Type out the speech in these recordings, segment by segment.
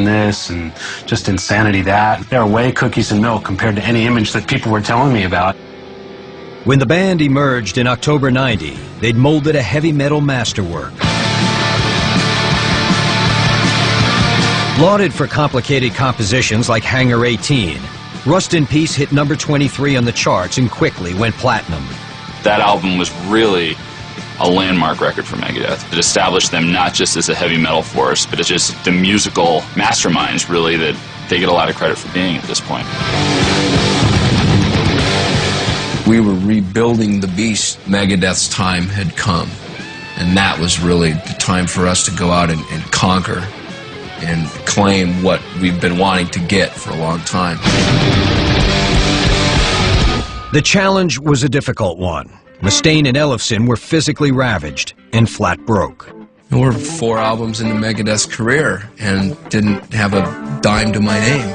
depression this and just insanity that. They were way cookies and milk compared to any image that people were telling me about. When the band emerged in October '90, they'd molded a heavy metal masterwork. Lauded for complicated compositions like Hangar 18, Rust in Peace hit number 23 on the charts and quickly went platinum. That album was really a landmark record for Megadeth. It established them not just as a heavy metal force, but as just the musical masterminds, really, that they get a lot of credit for being at this point. We were rebuilding the beast. Megadeth's time had come, and that was really the time for us to go out and conquer and claim what we've been wanting to get for a long time. The challenge was a difficult one. Mustaine and Ellefson were physically ravaged and flat broke. We're 4 albums into Megadeth's career and didn't have a dime to my name.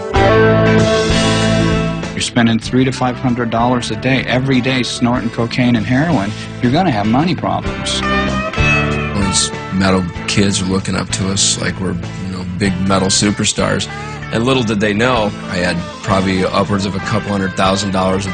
You're spending $300 to $500 a day, every day snorting cocaine and heroin. You're going to have money problems. These metal kids are looking up to us like we're, big metal superstars. And little did they know, I had probably upwards of a couple $100,000 of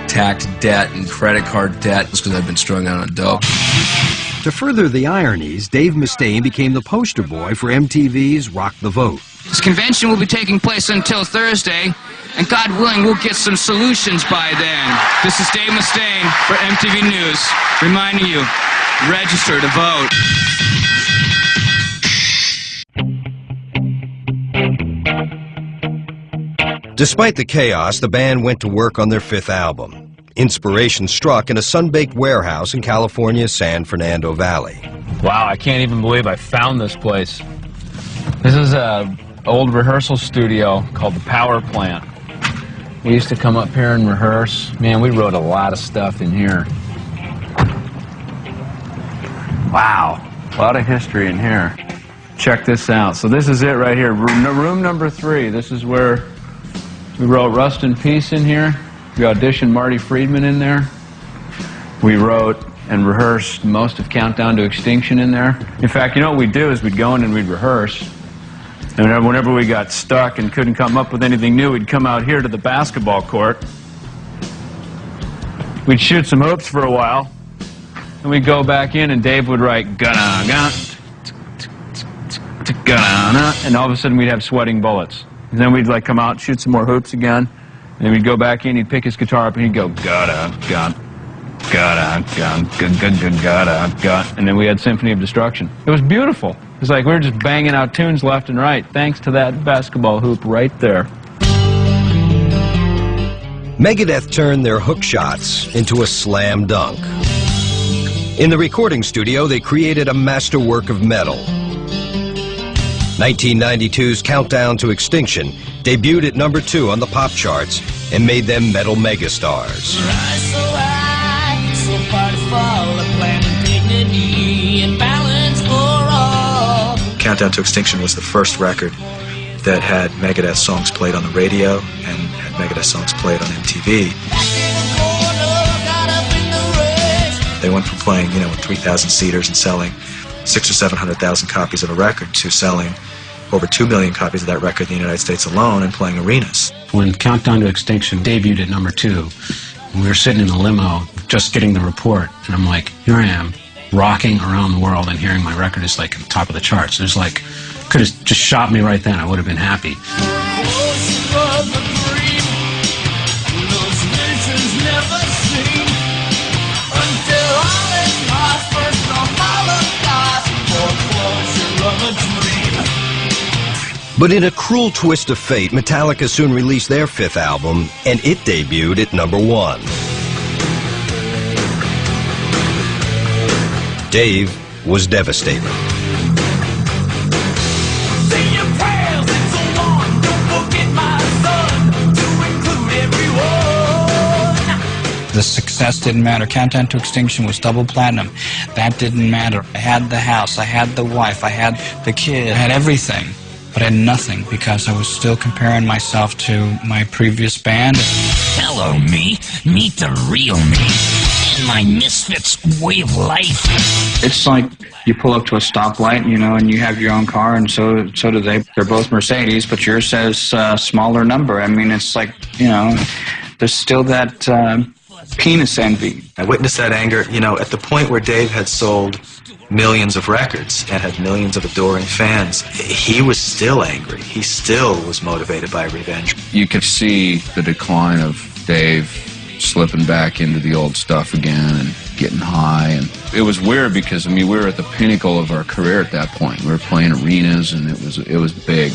tax debt and credit card debt just because I'd been strung out on dope. To further the ironies, Dave Mustaine became the poster boy for MTV's Rock the Vote. This convention will be taking place until Thursday, and God willing, we'll get some solutions by then. This is Dave Mustaine for MTV News, reminding you, register to vote. Despite the chaos, the band went to work on their 5th album. Inspiration struck in a sun-baked warehouse in California's San Fernando Valley. Wow, I can't even believe I found this place. This is an old rehearsal studio called the Power Plant. We used to come up here and rehearse. Man, we wrote a lot of stuff in here. Wow, a lot of history in here. Check this out. So this is it right here, room number 3. This is where we wrote Rust in Peace in here. We auditioned Marty Friedman in there. We wrote and rehearsed most of Countdown to Extinction in there. In fact, you know what we'd do is we'd go in and we'd rehearse. And whenever we got stuck and couldn't come up with anything new, we'd come out here to the basketball court. We'd shoot some hoops for a while. And we'd go back in and Dave would write, "Gonna, and all of a sudden we'd have sweating bullets. And then we'd come out, shoot some more hoops again, and then we'd go back in, he'd pick his guitar up, and he'd go, gotta, and then we had Symphony of Destruction. It was beautiful. It was like we were just banging out tunes left and right, thanks to that basketball hoop right there. Megadeth turned their hook shots into a slam dunk. In the recording studio, they created a masterwork of metal. 1992's Countdown to Extinction debuted at number 2 on the pop charts and made them metal megastars. Countdown to Extinction was the first record that had Megadeth songs played on the radio and had Megadeth songs played on MTV. They went from playing, with 3,000 seaters and selling 600,000 or 700,000 copies of a record to selling over 2 million copies of that record in the United States alone and playing arenas. When Countdown to Extinction debuted at number 2, we were sitting in the limo just getting the report, and I'm like, here I am, rocking around the world and hearing my record is at the top of the charts. There's could have just shot me right then. I would have been happy. But in a cruel twist of fate, Metallica soon released their 5th album, and it debuted at number 1. Dave was devastated. The success didn't matter. Countdown to Extinction was double platinum. That didn't matter. I had the house, I had the wife, I had the kid, I had everything. But I had nothing because I was still comparing myself to my previous band. Hello, me. Meet the real me. my misfits way of life. It's like you pull up to a stoplight, you know, and you have your own car, and so do they. They're both Mercedes, but yours says smaller number. I mean, it's like, you know, there's still that penis envy. I witnessed that anger, you know, at the point where Dave had sold millions of records and had millions of adoring fans. He was still angry. He still was motivated by revenge. You could see the decline of Dave slipping back into the old stuff again and getting high. And it was weird because, I mean, we were at the pinnacle of our career at that point. We were playing arenas, and it was big.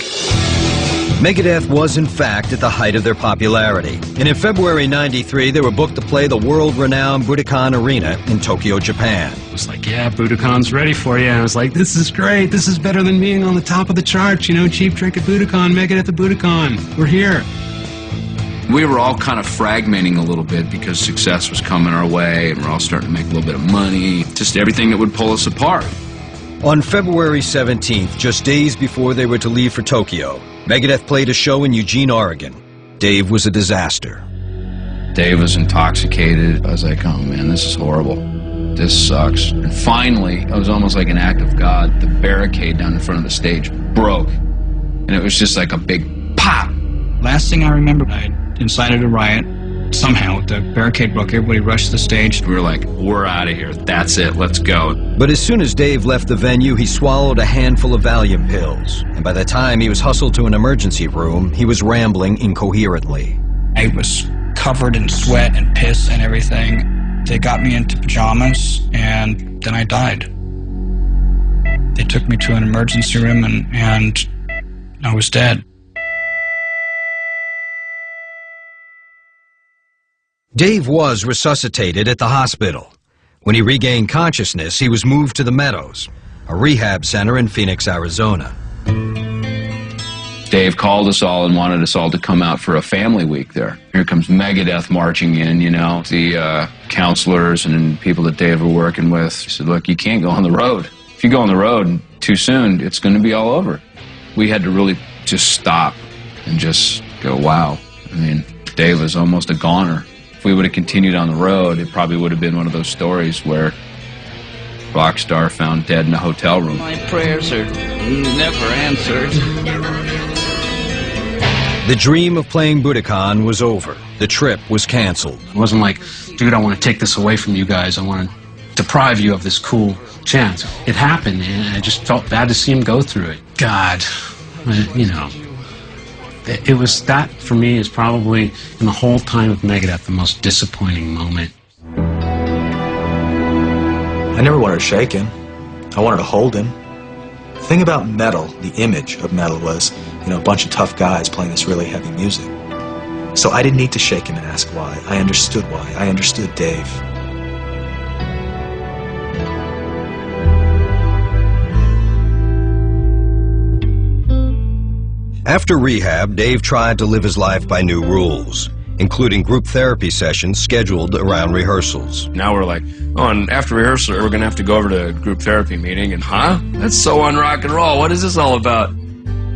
Megadeth was, in fact, at the height of their popularity. And in February '93, they were booked to play the world-renowned Budokan Arena in Tokyo, Japan. It was like, yeah, Budokan's ready for you. And I was like, this is great. This is better than being on the top of the charts. You know, Cheap Trick at Budokan, Megadeth at Budokan. We're here. We were all kind of fragmenting a little bit because success was coming our way, and we're all starting to make a little bit of money. Just everything that would pull us apart. On February 17th, just days before they were to leave for Tokyo, Megadeth played a show in Eugene, Oregon. Dave was a disaster. Dave was intoxicated. I was like, oh man, this is horrible. This sucks. And finally, it was almost like an act of God. The barricade down in front of the stage broke. And it was just like a big pop. Last thing I remember, I incited a riot. Somehow, the barricade broke, everybody rushed to the stage. We were like, we're out of here. That's it. Let's go. But as soon as Dave left the venue, he swallowed a handful of Valium pills. And by the time he was hustled to an emergency room, he was rambling incoherently. I was covered in sweat and piss and everything. They got me into pajamas, and then I died. They took me to an emergency room, and I was dead. Dave was resuscitated at the hospital. When he regained consciousness, he was moved to the Meadows, a rehab center in Phoenix, Arizona. Dave called us all and wanted us all to come out for a family week there. Here comes Megadeth marching in, you know, the counselors and people that Dave were working with. He said, look, you can't go on the road. If you go on the road too soon, it's going to be all over. We had to really just stop and just go, wow. I mean, Dave was almost a goner. If we would have continued on the road, it probably would have been one of those stories where rock star found dead in a hotel room. My prayers are never answered. The dream of playing Budokan was over. The trip was canceled. It wasn't like, dude, I want to take this away from you guys. I want to deprive you of this cool chance. It happened, and I just felt bad to see him go through it. God, you know. It was, that for me is probably, in the whole time of Megadeth, the most disappointing moment. I never wanted to shake him. I wanted to hold him. The thing about metal, the image of metal was, you know, a bunch of tough guys playing this really heavy music. So I didn't need to shake him and ask why. I understood why. I understood Dave. After rehab, Dave tried to live his life by new rules, including group therapy sessions scheduled around rehearsals. Now we're like, oh, and after rehearsal, we're going to have to go over to a group therapy meeting. And, huh? That's so on rock and roll. What is this all about?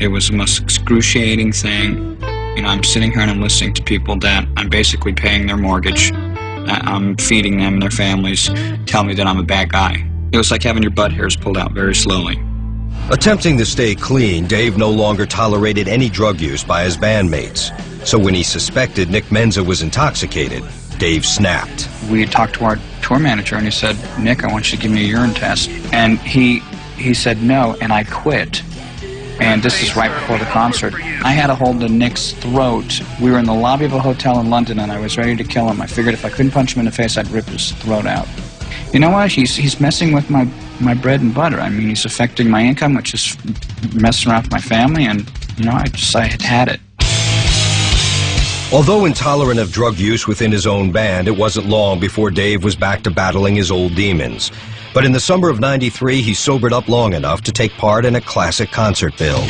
It was the most excruciating thing. You know, I'm sitting here and I'm listening to people that I'm basically paying their mortgage. I'm feeding them and their families, tell me that I'm a bad guy. It was like having your butt hairs pulled out very slowly. Attempting to stay clean, Dave no longer tolerated any drug use by his bandmates. So when he suspected Nick Menza was intoxicated, Dave snapped. We had talked to our tour manager and he said, Nick, I want you to give me a urine test. And he said no, and I quit. And this is right before the concert. I had a hold of Nick's throat. We were in the lobby of a hotel in London and I was ready to kill him. I figured if I couldn't punch him in the face, I'd rip his throat out. You know what? He's messing with my bread and butter. I mean, he's affecting my income, which is messing around with my family, and, you know, I had it. Although intolerant of drug use within his own band, it wasn't long before Dave was back to battling his old demons. But in the summer of '93, he sobered up long enough to take part in a classic concert bill.